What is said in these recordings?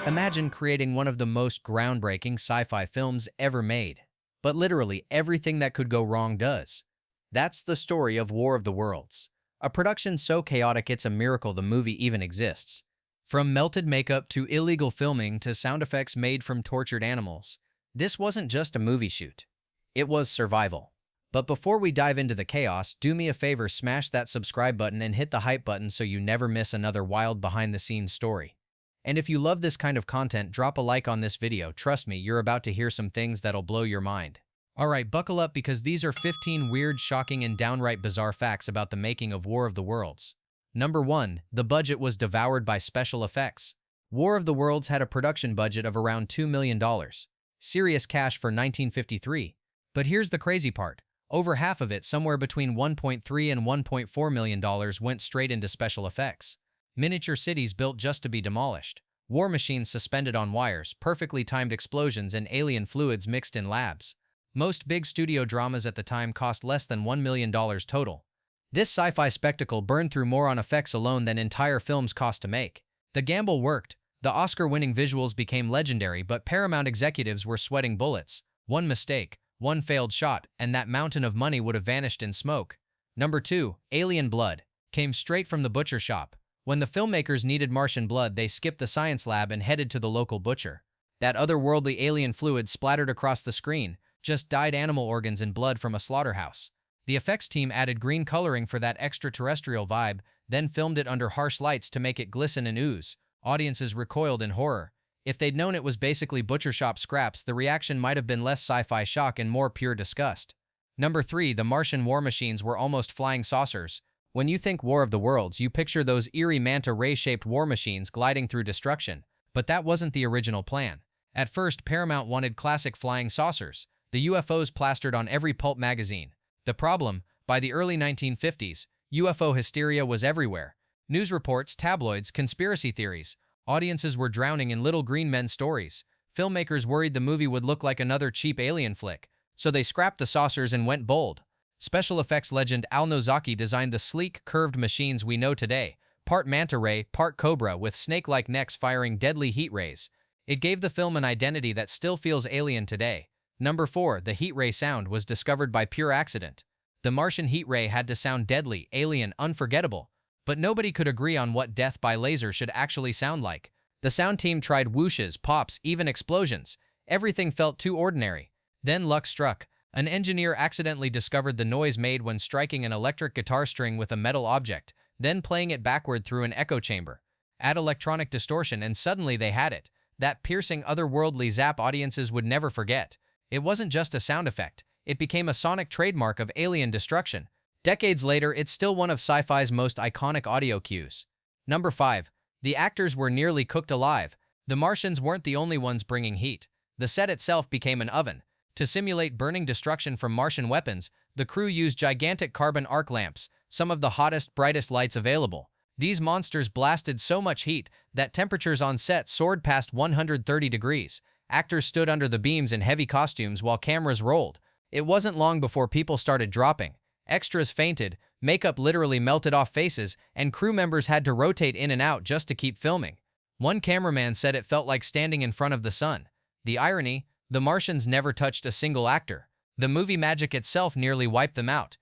Imagine creating one of the most groundbreaking sci-fi films ever made. But literally everything that could go wrong does. That's the story of War of the Worlds. A production so chaotic it's a miracle the movie even exists. From melted makeup to illegal filming to sound effects made from tortured animals, this wasn't just a movie shoot. It was survival. But before we dive into the chaos, do me a favor, smash that subscribe button and hit the hype button so you never miss another wild behind-the-scenes story. And if you love this kind of content, drop a like on this video. Trust me, you're about to hear some things that'll blow your mind. Alright, buckle up because these are 15 weird, shocking, and downright bizarre facts about the making of War of the Worlds. Number 1. The budget was devoured by special effects. War of the Worlds had a production budget of around $2 million. Serious cash for 1953. But here's the crazy part. Over half of it, somewhere between $1.3 and $1.4 million, went straight into special effects. Miniature cities built just to be demolished. War machines suspended on wires, perfectly timed explosions, and alien fluids mixed in labs. Most big studio dramas at the time cost less than $1 million total. This sci-fi spectacle burned through more on effects alone than entire films cost to make. The gamble worked. The Oscar-winning visuals became legendary, but Paramount executives were sweating bullets. One mistake, one failed shot, and that mountain of money would have vanished in smoke. Number 2. Alien blood. Came straight from the butcher shop. When the filmmakers needed Martian blood, they skipped the science lab and headed to the local butcher. That otherworldly alien fluid splattered across the screen, just dyed animal organs and blood from a slaughterhouse. The effects team added green coloring for that extraterrestrial vibe, then filmed it under harsh lights to make it glisten and ooze. Audiences recoiled in horror. If they'd known it was basically butcher shop scraps, the reaction might have been less sci-fi shock and more pure disgust. Number 3. The Martian war machines were almost flying saucers. When you think War of the Worlds, you picture those eerie manta ray-shaped war machines gliding through destruction. But that wasn't the original plan. At first, Paramount wanted classic flying saucers, the UFOs plastered on every pulp magazine. The problem, by the early 1950s, UFO hysteria was everywhere. News reports, tabloids, conspiracy theories. Audiences were drowning in little green men stories. Filmmakers worried the movie would look like another cheap alien flick, so they scrapped the saucers and went bold. Special effects legend Al Nozaki designed the sleek, curved machines we know today, part manta ray, part cobra, with snake-like necks firing deadly heat rays. It gave the film an identity that still feels alien today. Number 4. The heat ray sound was discovered by pure accident. The Martian heat ray had to sound deadly, alien, unforgettable. But nobody could agree on what death by laser should actually sound like. The sound team tried whooshes, pops, even explosions. Everything felt too ordinary. Then luck struck. An engineer accidentally discovered the noise made when striking an electric guitar string with a metal object, then playing it backward through an echo chamber. Add electronic distortion and suddenly they had it. That piercing, otherworldly zap audiences would never forget. It wasn't just a sound effect. It became a sonic trademark of alien destruction. Decades later, it's still one of sci-fi's most iconic audio cues. Number 5. The actors were nearly cooked alive. The Martians weren't the only ones bringing heat. The set itself became an oven. To simulate burning destruction from Martian weapons, the crew used gigantic carbon arc lamps, some of the hottest, brightest lights available. These monsters blasted so much heat that temperatures on set soared past 130 degrees. Actors stood under the beams in heavy costumes while cameras rolled. It wasn't long before people started dropping. Extras fainted, makeup literally melted off faces, and crew members had to rotate in and out just to keep filming. One cameraman said it felt like standing in front of the sun. The irony? The Martians never touched a single actor. The movie magic itself nearly wiped them out.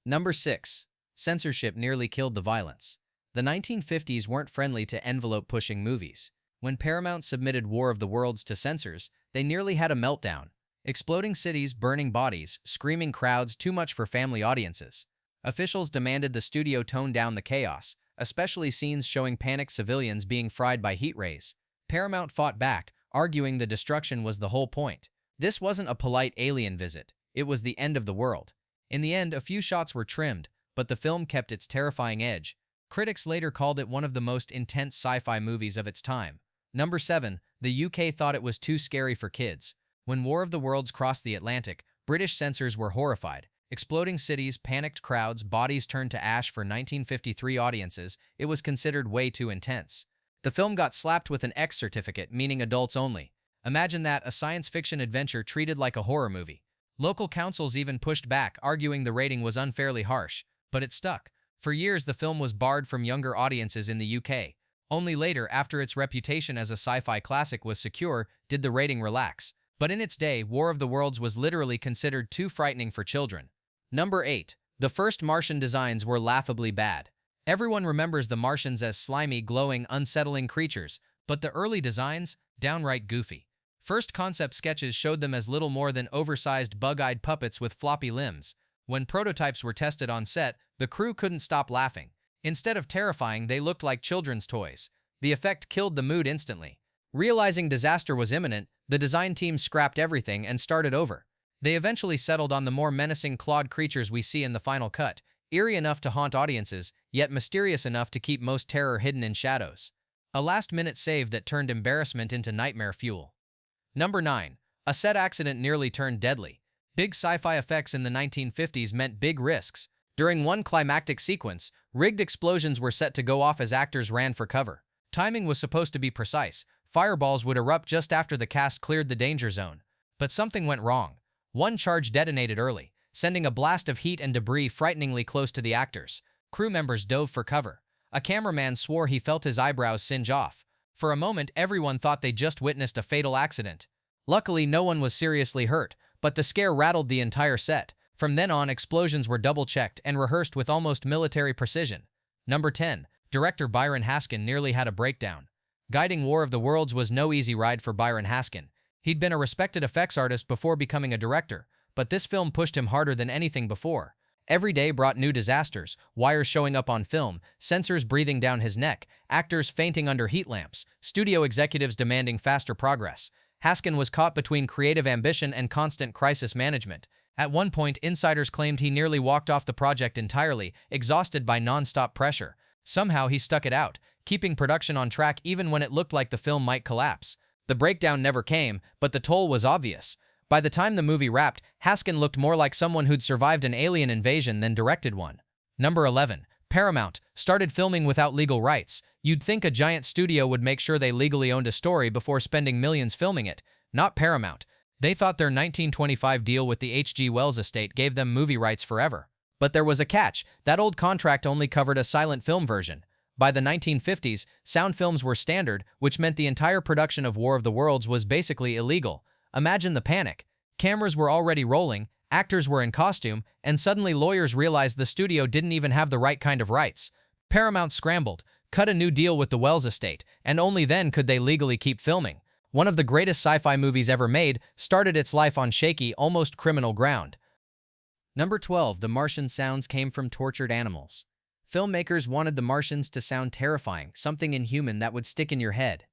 Number 6. Censorship nearly killed the violence. The 1950s weren't friendly to envelope-pushing movies. When Paramount submitted War of the Worlds to censors, they nearly had a meltdown. Exploding cities, burning bodies, screaming crowds, too much for family audiences. Officials demanded the studio tone down the chaos, especially scenes showing panicked civilians being fried by heat rays. Paramount fought back, arguing the destruction was the whole point. This wasn't a polite alien visit. It was the end of the world. In the end, a few shots were trimmed, but the film kept its terrifying edge. Critics later called it one of the most intense sci-fi movies of its time. Number 7. The UK thought it was too scary for kids. When War of the Worlds crossed the Atlantic, British censors were horrified. Exploding cities, panicked crowds, bodies turned to ash for 1953 audiences, it was considered way too intense. The film got slapped with an X certificate, meaning adults only. Imagine that, a science fiction adventure treated like a horror movie. Local councils even pushed back, arguing the rating was unfairly harsh, but it stuck. For years, the film was barred from younger audiences in the UK. Only later, after its reputation as a sci-fi classic was secure, did the rating relax. But in its day, War of the Worlds was literally considered too frightening for children. Number 8. The first Martian designs were laughably bad. Everyone remembers the Martians as slimy, glowing, unsettling creatures, but the early designs, downright goofy. First concept sketches showed them as little more than oversized, bug-eyed puppets with floppy limbs. When prototypes were tested on set, the crew couldn't stop laughing. Instead of terrifying, they looked like children's toys. The effect killed the mood instantly. Realizing disaster was imminent, the design team scrapped everything and started over. They eventually settled on the more menacing clawed creatures we see in the final cut, eerie enough to haunt audiences, yet mysterious enough to keep most terror hidden in shadows. A last-minute save that turned embarrassment into nightmare fuel. Number 9. A set accident nearly turned deadly. Big sci-fi effects in the 1950s meant big risks. During one climactic sequence, rigged explosions were set to go off as actors ran for cover. Timing was supposed to be precise. Fireballs would erupt just after the cast cleared the danger zone. But something went wrong. One charge detonated early, sending a blast of heat and debris frighteningly close to the actors. Crew members dove for cover. A cameraman swore he felt his eyebrows singe off. For a moment, everyone thought they just witnessed a fatal accident. Luckily, no one was seriously hurt, but the scare rattled the entire set. From then on, explosions were double-checked and rehearsed with almost military precision. Number 10. Director Byron Haskin nearly had a breakdown. Guiding War of the Worlds was no easy ride for Byron Haskin. He'd been a respected effects artist before becoming a director, but this film pushed him harder than anything before. Every day brought new disasters, wires showing up on film, sensors breathing down his neck, actors fainting under heat lamps, studio executives demanding faster progress. Haskin was caught between creative ambition and constant crisis management. At one point, insiders claimed he nearly walked off the project entirely, exhausted by non-stop pressure. Somehow he stuck it out, keeping production on track even when it looked like the film might collapse. The breakdown never came, but the toll was obvious. By the time the movie wrapped, Haskin looked more like someone who'd survived an alien invasion than directed one. Number 11. Paramount started filming without legal rights. You'd think a giant studio would make sure they legally owned a story before spending millions filming it. Not Paramount. They thought their 1925 deal with the H.G. Wells estate gave them movie rights forever. But there was a catch. That old contract only covered a silent film version. By the 1950s, sound films were standard, which meant the entire production of War of the Worlds was basically illegal. Imagine the panic. Cameras were already rolling, actors were in costume, and suddenly lawyers realized the studio didn't even have the right kind of rights. Paramount scrambled, cut a new deal with the Wells estate, and only then could they legally keep filming. One of the greatest sci-fi movies ever made started its life on shaky, almost criminal ground. Number 12. The Martian sounds came from tortured animals. Filmmakers wanted the Martians to sound terrifying, something inhuman that would stick in your head.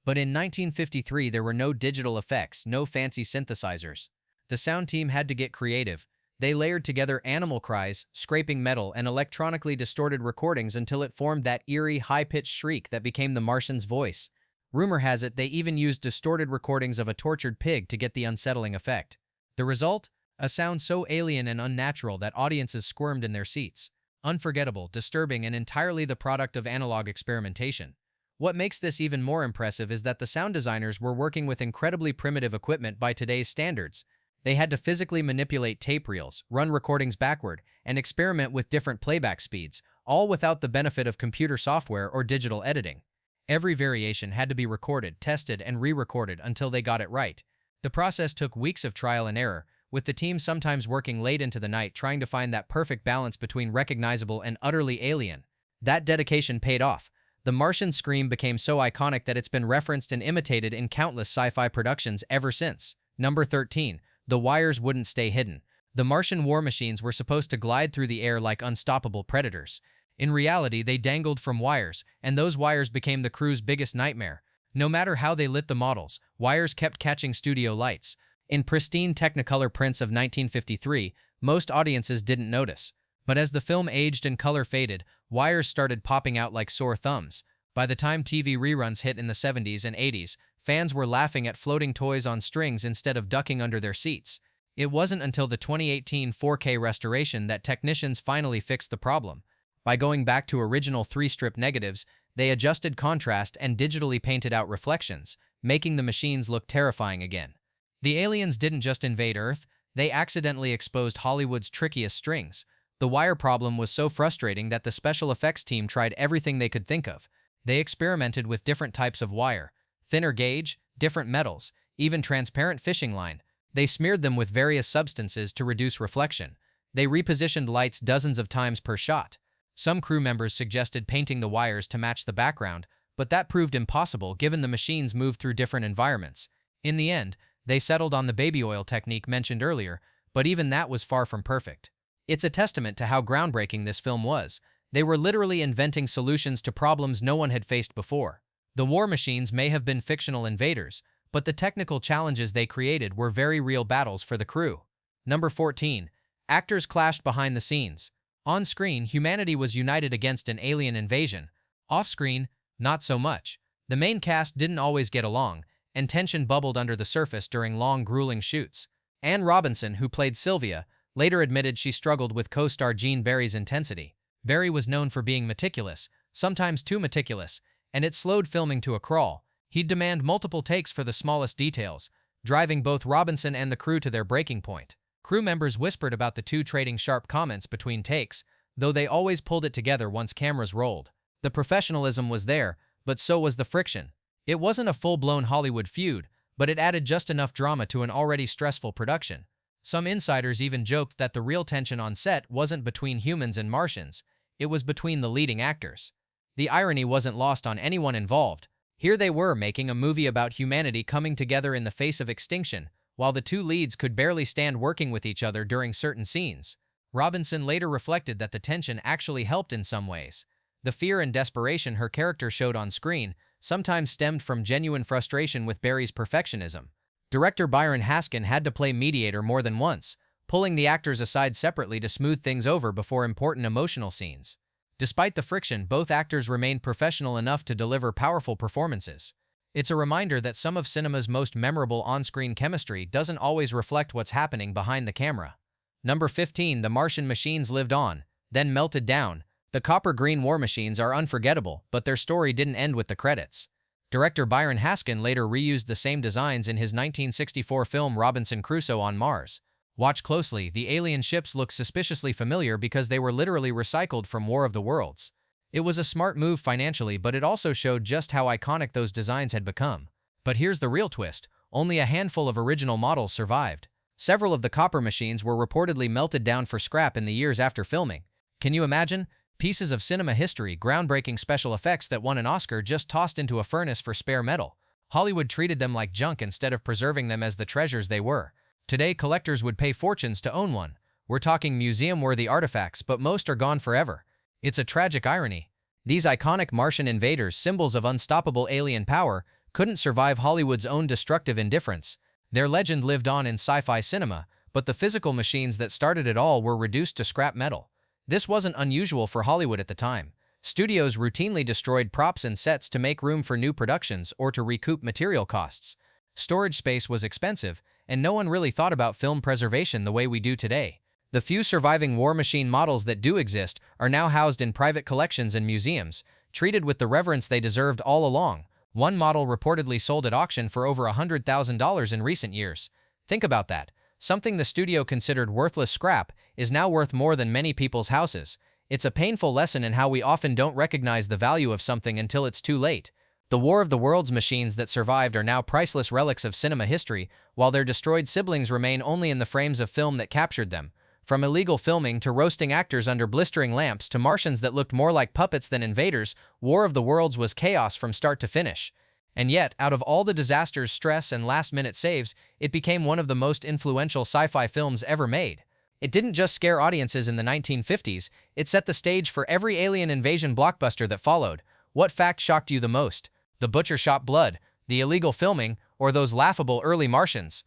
But in 1953, there were no digital effects, no fancy synthesizers. The sound team had to get creative. They layered together animal cries, scraping metal, and electronically distorted recordings until it formed that eerie, high-pitched shriek that became the Martian's voice. Rumor has it they even used distorted recordings of a tortured pig to get the unsettling effect. The result? A sound so alien and unnatural that audiences squirmed in their seats. Unforgettable, disturbing, and entirely the product of analog experimentation. What makes this even more impressive is that the sound designers were working with incredibly primitive equipment by today's standards. They had to physically manipulate tape reels, run recordings backward, and experiment with different playback speeds, all without the benefit of computer software or digital editing. Every variation had to be recorded, tested, and re-recorded until they got it right. The process took weeks of trial and error, with the team sometimes working late into the night trying to find that perfect balance between recognizable and utterly alien. That dedication paid off. The Martian scream became so iconic that it's been referenced and imitated in countless sci-fi productions ever since. Number 13. The wires wouldn't stay hidden. The Martian war machines were supposed to glide through the air like unstoppable predators. In reality, they dangled from wires, and those wires became the crew's biggest nightmare. No matter how they lit the models, wires kept catching studio lights. In pristine Technicolor prints of 1953, most audiences didn't notice. But as the film aged and color faded, wires started popping out like sore thumbs. By the time TV reruns hit in the 70s and 80s, fans were laughing at floating toys on strings instead of ducking under their seats. It wasn't until the 2018 4K restoration that technicians finally fixed the problem. By going back to original 3-strip negatives, they adjusted contrast and digitally painted out reflections, making the machines look terrifying again. The aliens didn't just invade Earth, they accidentally exposed Hollywood's trickiest strings. The wire problem was so frustrating that the special effects team tried everything they could think of. They experimented with different types of wire, thinner gauge, different metals, even transparent fishing line. They smeared them with various substances to reduce reflection. They repositioned lights dozens of times per shot. Some crew members suggested painting the wires to match the background, but that proved impossible given the machines moved through different environments. In the end, they settled on the baby oil technique mentioned earlier, but even that was far from perfect. It's a testament to how groundbreaking this film was. They were literally inventing solutions to problems no one had faced before. The war machines may have been fictional invaders, but the technical challenges they created were very real battles for the crew. Number 14. Actors clashed behind the scenes. On screen, humanity was united against an alien invasion. Off screen, not so much. The main cast didn't always get along, and tension bubbled under the surface during long, grueling shoots. Anne Robinson, who played Sylvia, later admitted she struggled with co-star Gene Barry's intensity. Barry was known for being meticulous, sometimes too meticulous, and it slowed filming to a crawl. He'd demand multiple takes for the smallest details, driving both Robinson and the crew to their breaking point. Crew members whispered about the two trading sharp comments between takes, though they always pulled it together once cameras rolled. The professionalism was there, but so was the friction. It wasn't a full-blown Hollywood feud, but it added just enough drama to an already stressful production. Some insiders even joked that the real tension on set wasn't between humans and Martians, it was between the leading actors. The irony wasn't lost on anyone involved. Here they were making a movie about humanity coming together in the face of extinction, while the two leads could barely stand working with each other during certain scenes. Robinson later reflected that the tension actually helped in some ways. The fear and desperation her character showed on screen sometimes stemmed from genuine frustration with Barry's perfectionism. Director Byron Haskin had to play mediator more than once, pulling the actors aside separately to smooth things over before important emotional scenes. Despite the friction, both actors remained professional enough to deliver powerful performances. It's a reminder that some of cinema's most memorable on-screen chemistry doesn't always reflect what's happening behind the camera. Number 15. The Martian machines lived on, then melted down. The copper-green war machines are unforgettable, but their story didn't end with the credits. Director Byron Haskin later reused the same designs in his 1964 film Robinson Crusoe on Mars. Watch closely, the alien ships look suspiciously familiar because they were literally recycled from War of the Worlds. It was a smart move financially, but it also showed just how iconic those designs had become. But here's the real twist, only a handful of original models survived. Several of the copper machines were reportedly melted down for scrap in the years after filming. Can you imagine? Pieces of cinema history, groundbreaking special effects that won an Oscar just tossed into a furnace for spare metal. Hollywood treated them like junk instead of preserving them as the treasures they were. Today, collectors would pay fortunes to own one. We're talking museum-worthy artifacts, but most are gone forever. It's a tragic irony. These iconic Martian invaders, symbols of unstoppable alien power, couldn't survive Hollywood's own destructive indifference. Their legend lived on in sci-fi cinema, but the physical machines that started it all were reduced to scrap metal. This wasn't unusual for Hollywood at the time. Studios routinely destroyed props and sets to make room for new productions or to recoup material costs. Storage space was expensive, and no one really thought about film preservation the way we do today. The few surviving war machine models that do exist are now housed in private collections and museums, treated with the reverence they deserved all along. One model reportedly sold at auction for over $100,000 in recent years. Think about that. Something the studio considered worthless scrap is now worth more than many people's houses. It's a painful lesson in how we often don't recognize the value of something until it's too late. The War of the Worlds machines that survived are now priceless relics of cinema history, while their destroyed siblings remain only in the frames of film that captured them. From illegal filming to roasting actors under blistering lamps to Martians that looked more like puppets than invaders, War of the Worlds was chaos from start to finish. And yet, out of all the disasters, stress, and last-minute saves, it became one of the most influential sci-fi films ever made. It didn't just scare audiences in the 1950s, it set the stage for every alien invasion blockbuster that followed. What fact shocked you the most? The butcher shot blood, the illegal filming, or those laughable early Martians?